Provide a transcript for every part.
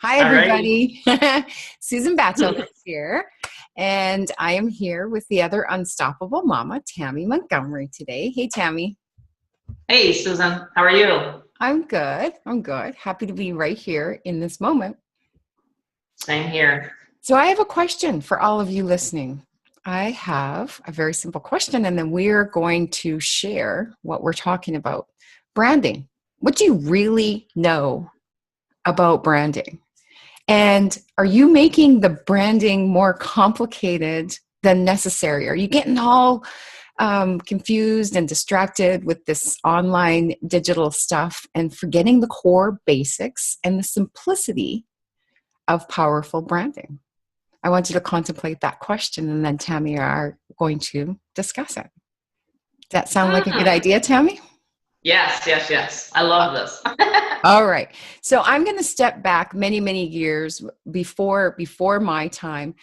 Hi, All right. everybody. Susan Bachelder is here, and I am here with the other unstoppable mama, Tammy Montgomery, today. Hey, Tammy. Hey, Susan. How are you? I'm good. I'm good. Happy to be right here in this moment. Same here. So, I have a question for all of you listening. I have a very simple question, and then we're going to share what we're talking about. Branding. What do you really know about branding? And are you making the branding more complicated than necessary? Are you getting all confused and distracted with this online digital stuff and forgetting the core basics and the simplicity of powerful branding? I want you to contemplate that question, and then Tammy and I are going to discuss it. Does that sound like a good Mm. idea, Tammy? Yes, yes, yes. I love this. All right. So I'm going to step back many, many years before my time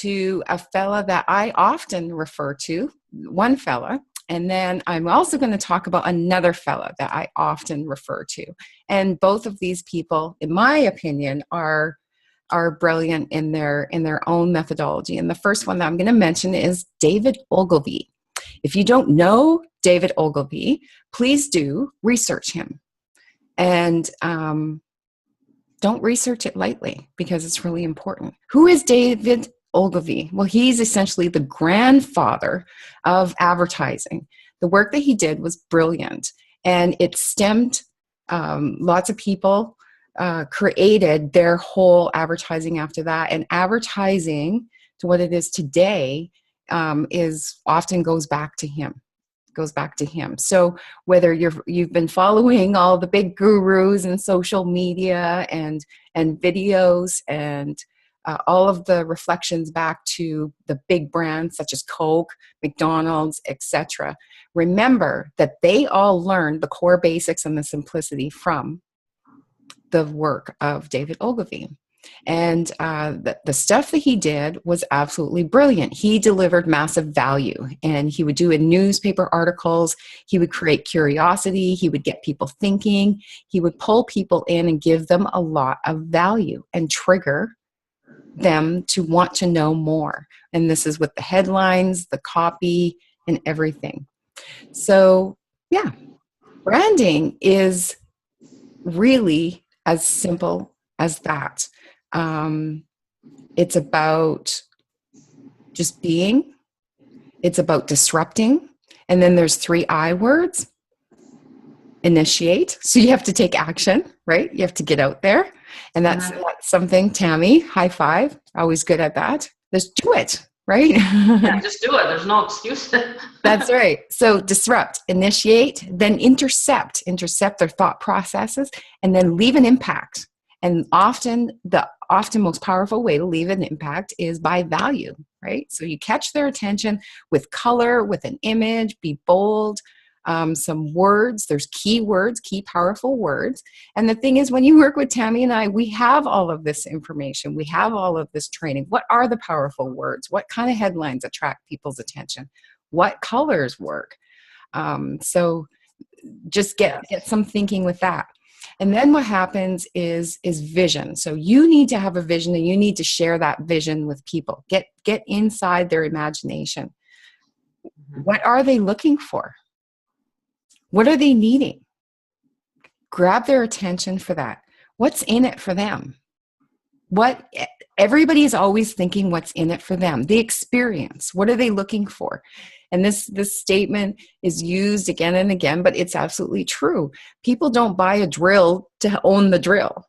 to a fella that I often refer to, one fella. And then I'm also going to talk about another fella that I often refer to. And both of these people, in my opinion, are brilliant in their own methodology. And the first one that I'm going to mention is David Ogilvy. If you don't know David Ogilvy, please do research him. And don't research it lightly because it's really important. Who is David Ogilvy? Well, he's essentially the grandfather of advertising. The work that he did was brilliant, and it stemmed lots of people created their whole advertising after that. And advertising to what it is today is often goes back to him. So whether you've been following all the big gurus and social media and videos and all of the reflections back to the big brands such as Coke, McDonald's, etc., remember that they all learned the core basics and the simplicity from the work of David Ogilvy. And the stuff that he did was absolutely brilliant. He delivered massive value, and he would do in newspaper articles. He would create curiosity. He would get people thinking. He would pull people in and give them a lot of value and trigger them to want to know more. And this is with the headlines, the copy, and everything. So, yeah, branding is really as simple as that. It's about just being, it's about disrupting. And then there's 3 I words. Initiate. So you have to take action, right? You have to get out there. And that's something, Tammy, high five, always good at that. Just do it, right? Yeah, just do it. There's no excuse. That's right. So disrupt, initiate, then intercept their thought processes, and then leave an impact. And the most powerful way to leave an impact is by value, right? So you catch their attention with color, with an image, be bold, some words. There's key words, key powerful words. And the thing is, when you work with Tammy and I, we have all of this information. We have all of this training. What are the powerful words? What kind of headlines attract people's attention? What colors work? So just get some thinking with that. And then what happens is vision. So you need to have a vision, and you need to share that vision with people. Get inside their imagination. What are they looking for? What are they needing? Grab their attention for that. What's in it for them? Everybody is always thinking what's in it for them. The experience. What are they looking for? And this statement is used again and again, but it's absolutely true. People don't buy a drill to own the drill.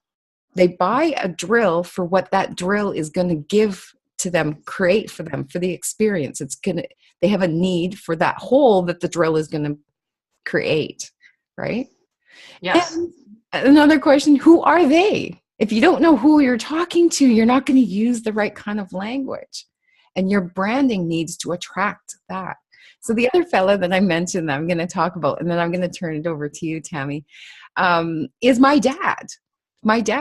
They buy a drill for what that drill is going to give to them, create for them, for the experience. They have a need for that hole that the drill is going to create, right? Yes. And another question, who are they? If you don't know who you're talking to, you're not going to use the right kind of language. And your branding needs to attract that. So the other fella that I mentioned that I'm going to talk about, and then I'm going to turn it over to you, Tammy, is my dad. And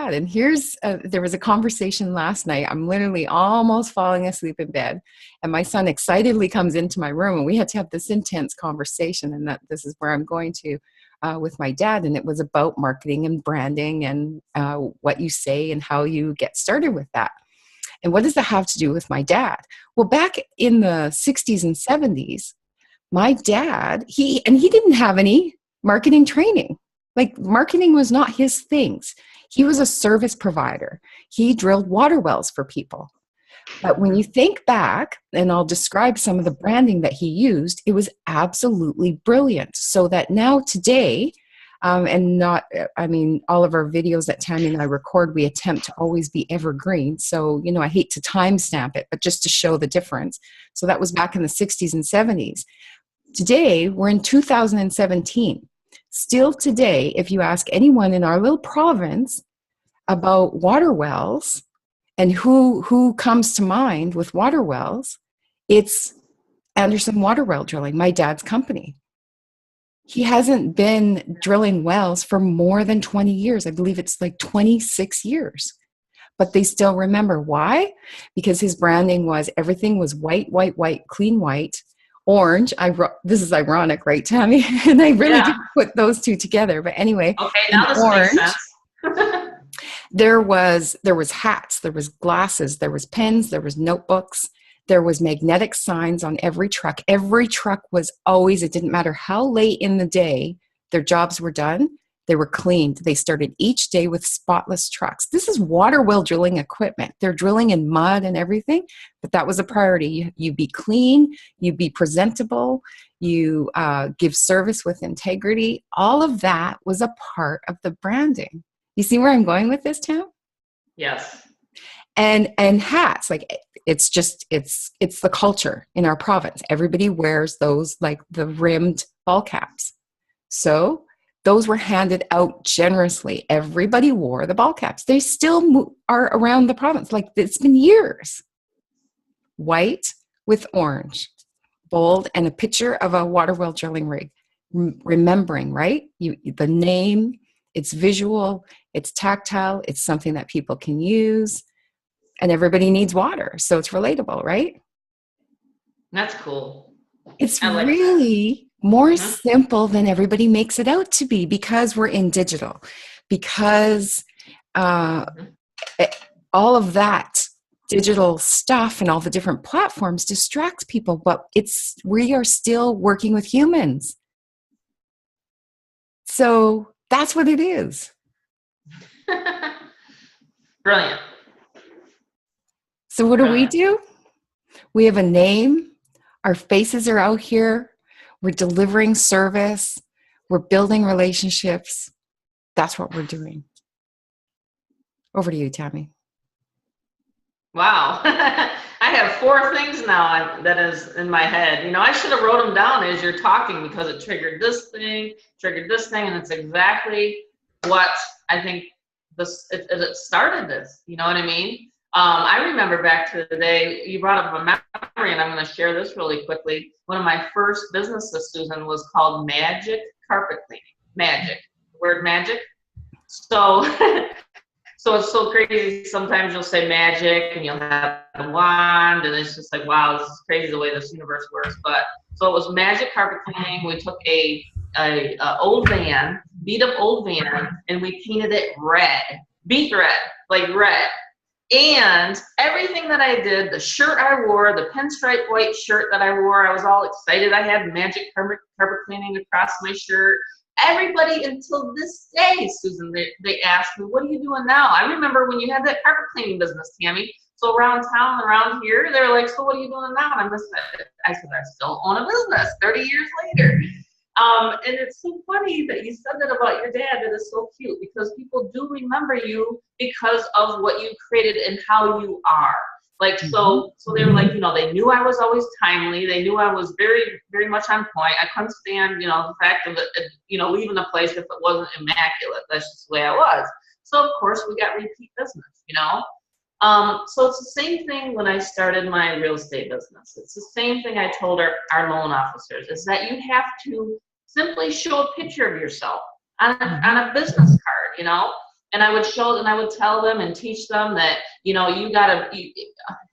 there was a conversation last night. I'm literally almost falling asleep in bed, and my son excitedly comes into my room, and we had to have this intense conversation, and this is where I'm going to with my dad, and it was about marketing and branding and what you say and how you get started with that. And what does that have to do with my dad? Well, back in the 60s and 70s, my dad, he didn't have any marketing training. Like, marketing was not his things. He was a service provider. He drilled water wells for people. But when you think back, and I'll describe some of the branding that he used, it was absolutely brilliant. So that now today, and not, I mean, all of our videos that Tammy and I record, we attempt to always be evergreen. So, you know, I hate to timestamp it, but just to show the difference. So that was back in the 60s and 70s. Today, we're in 2017. Still today, if you ask anyone in our little province about water wells and who comes to mind with water wells, it's Anderson Water Well Drilling, my dad's company. He hasn't been drilling wells for more than 20 years. I believe it's like 26 years. But they still remember. Why? Because his branding was, everything was white, white, white, clean white, orange. This is ironic, right, Tammy? And I really didn't put those two together. But anyway, okay, now this orange, makes sense. there was hats, there was glasses, there was pens, there was notebooks, there was magnetic signs on every truck. Every truck was always, it didn't matter how late in the day their jobs were done, they were cleaned. They started each day with spotless trucks. This is water well drilling equipment. They're drilling in mud and everything, but that was a priority. You be clean, you be presentable, you give service with integrity. All of that was a part of the branding. You see where I'm going with this, Tam? Yes. And hats, like, it's the culture in our province. Everybody wears those, like the rimmed ball caps. So those were handed out generously. Everybody wore the ball caps. They still are around the province. Like, it's been years. White with orange, bold, and a picture of a water well drilling rig. Remembering, right? The name, it's visual, it's tactile, it's something that people can use, and everybody needs water, so it's relatable, right? That's cool. It's really more simple than everybody makes it out to be, because we're in digital, because all of that digital stuff and all the different platforms distracts people, but we are still working with humans. So that's what it is. Brilliant. So what do? We have a name. Our faces are out here. We're delivering service. We're building relationships. That's what we're doing. Over to you, Tammy. Wow. I have 4 things now that is in my head. You know, I should have wrote them down as you're talking, because it triggered this thing, and it's exactly what I think it started this. You know what I mean? I remember back to the day you brought up a memory, and I'm going to share this really quickly. One of my first businesses, Susan, was called Magic Carpet Cleaning. Magic. The word magic. So, so it's so crazy. Sometimes you'll say magic and you'll have a wand, and it's just like, wow, this is crazy the way this universe works. But so it was Magic Carpet Cleaning. We took a old van, beat up old van, and we painted it red, beet red, like red. And everything that I did, the shirt I wore, the pinstripe white shirt that I wore, I was all excited. I had Magic Carpet Cleaning across my shirt. Everybody until this day, Susan, they ask me, what are you doing now? I remember when you had that carpet cleaning business, Tammy. So around town, around here, they're like, so what are you doing now? And I said, I still own a business 30 years later. And it's so funny that you said that about your dad. That is so cute, because people do remember you because of what you created and how you are. Like, so they were like, you know, they knew I was always timely. They knew I was very, very much on point. I couldn't stand, you know, the fact of it, you know, leaving a place if it wasn't immaculate. That's just the way I was. So of course we got repeat business, you know. So it's the same thing when I started my real estate business. It's the same thing I told our loan officers, is that you have to simply show a picture of yourself on a business card, you know. And I would show, and I would tell them and teach them that, you know,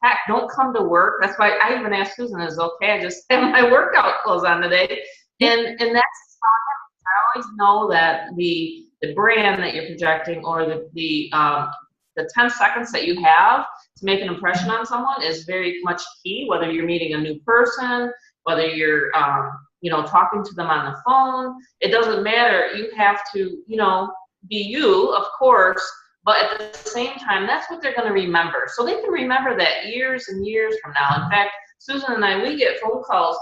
heck, don't come to work. That's why I even asked Susan, is it okay I just have my workout clothes on today? And that's how I always know that the brand that you're projecting, or the 10 seconds that you have to make an impression on someone is very much key, whether you're meeting a new person, whether you're, talking to them on the phone. It doesn't matter. You have to, be you, of course, but at the same time, that's what they're going to remember. So they can remember that years and years from now. In fact, Susan and I, we get phone calls,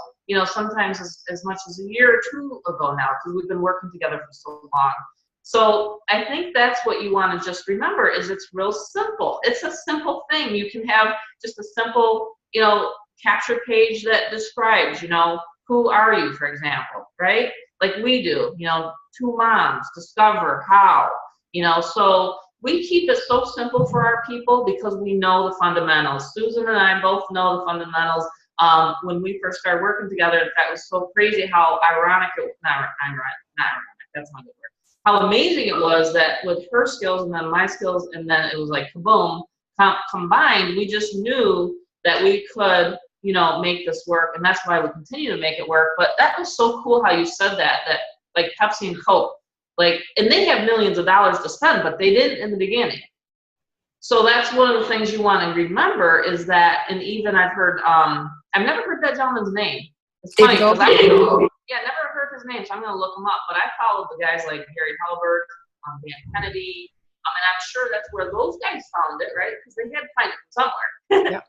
sometimes as much as a year or two ago now, because we've been working together for so long. So I think that's what you want to just remember, is it's real simple. It's a simple thing. You can have just a simple, capture page that describes, who are you, for example, right? Like we do, 2 moms, discover how, so we keep it so simple for our people because we know the fundamentals. Susan and I both know the fundamentals. When we first started working together, that was so crazy how ironic it, not ironic, that's not a good word. How amazing it was that with her skills and then my skills, and then it was like kaboom, combined, we just knew that we could, make this work, and that's why we continue to make it work. But that was so cool how you said that like Pepsi and Coke, and they have millions of dollars to spend, but they didn't in the beginning. So that's one of the things you want to remember is that, and even I've heard, I've never heard that gentleman's name. It's funny because never heard his name, so I'm going to look him up. But I followed the guys like Gary Halbert, Dan Kennedy, and I'm sure that's where those guys found it, right? Because they had to find it somewhere. Yep.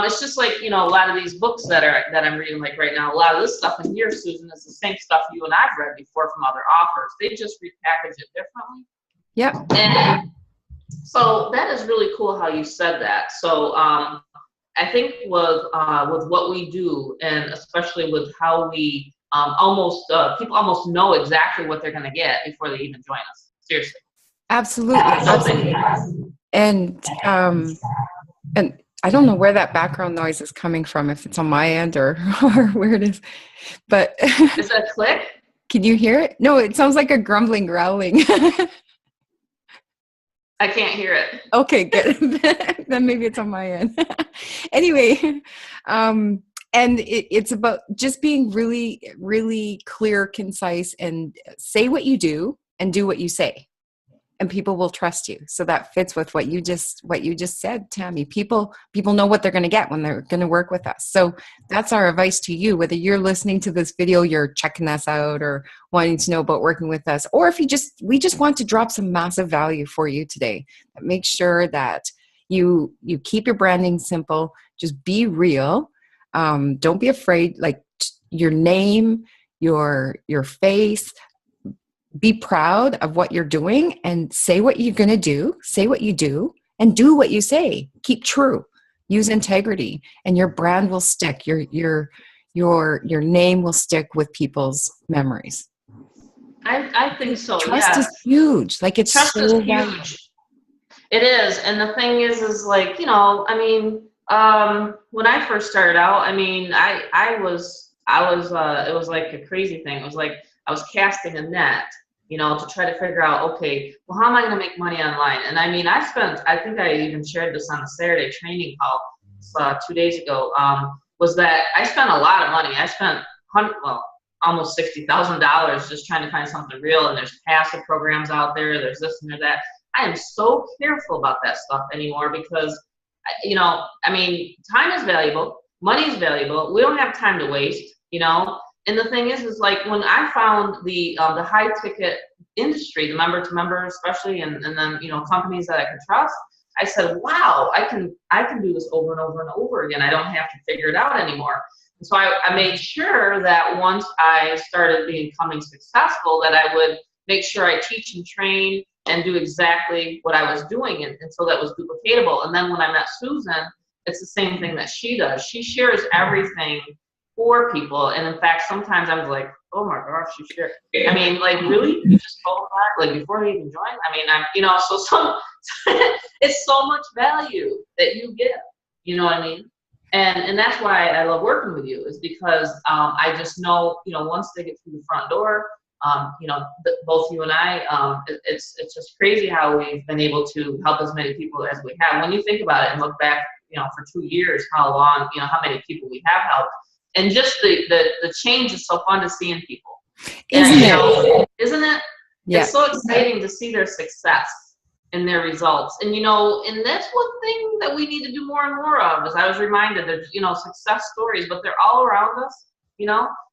It's just like, a lot of these books that I'm reading like right now, a lot of this stuff in here, Susan, is the same stuff you and I've read before from other authors. They just repackage it differently. Yep. And so that is really cool how you said that. So I think with what we do, and especially with how we people almost know exactly what they're going to get before they even join us. Seriously. Absolutely. And I don't know where that background noise is coming from, if it's on my end or where it is, but is that a click? Can you hear it? No, it sounds like a grumbling, growling. I can't hear it. Okay, good. Then maybe it's on my end. Anyway, and it's about just being really, really clear, concise, and say what you do and do what you say. And people will trust you. So that fits with what you just said, Tammy. People know what they're going to get when they're going to work with us. So that's our advice to you, whether you're listening to this video, you're checking us out or wanting to know about working with us, or if we just want to drop some massive value for you today. Make sure that you keep your branding simple, just be real. Don't be afraid, like your name, your face. Be proud of what you're doing and say what you're going to do, say what you do, and do what you say. Keep true. Use integrity, and your brand will stick. Your name will stick with people's memories. I think so. Trust is huge. Like it's trust so is huge. It is, and the thing is like, when I first started out, it was like a crazy thing. It was like I was casting a net, to try to figure out, okay, well, how am I going to make money online? And I think I even shared this on a Saturday training call 2 days ago, was that I spent a lot of money. I spent almost $60,000 just trying to find something real. And there's passive programs out there. There's this and there's that. I am so careful about that stuff anymore because, time is valuable. Money is valuable. We don't have time to waste, And the thing is like when I found the high ticket industry, the member to member especially, and then companies that I could trust, I said, wow, I can do this over and over and over again. I don't have to figure it out anymore. And so I made sure that once I started becoming successful, that I would make sure I teach and train and do exactly what I was doing, and so that was duplicatable. And then when I met Susan, it's the same thing that she does. She shares everything for people, and in fact, sometimes I was like, "Oh my gosh, you shared." Really? You just told that, like before they even joined? So it's so much value that you give. You know what I mean? And that's why I love working with you, is because I just know, once they get through the front door, both you and I, it's just crazy how we've been able to help as many people as we have. When you think about it and look back, for 2 years, how long, how many people we have helped. And just the change is so fun to see in people. Isn't And, it? isn't it? Yeah. It's so exciting to see their success and their results. And, and that's one thing that we need to do more and more of, is I was reminded there's, success stories, but they're all around us,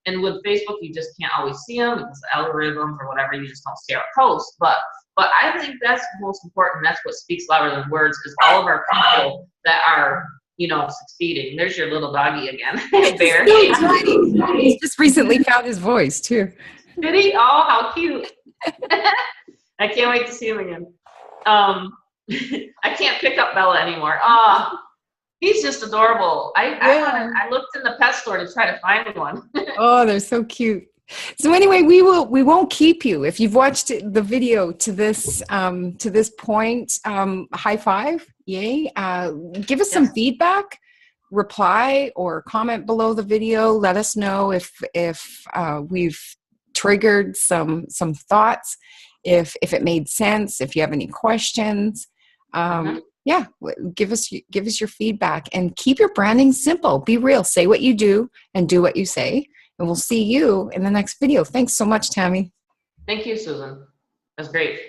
and with Facebook, you just can't always see them because the algorithms or whatever, you just don't see our posts. But I think that's most important. That's what speaks louder than words, is all of our people that are, succeeding. There's your little doggy again, Bear. So tiny. He's just recently found his voice too. Did he? Oh, how cute. I can't wait to see him again. I can't pick up Bella anymore. He's just adorable. I looked in the pet store to try to find one. Oh, they're so cute. So anyway, we won't keep you. If you've watched the video to this point, high five, yay. Give us some feedback, reply or comment below the video. Let us know if we've triggered some thoughts, if it made sense, if you have any questions. Yeah, give us your feedback, and keep your branding simple. Be real. Say what you do and do what you say. And we'll see you in the next video. Thanks so much, Tammy. Thank you, Susan. That's great.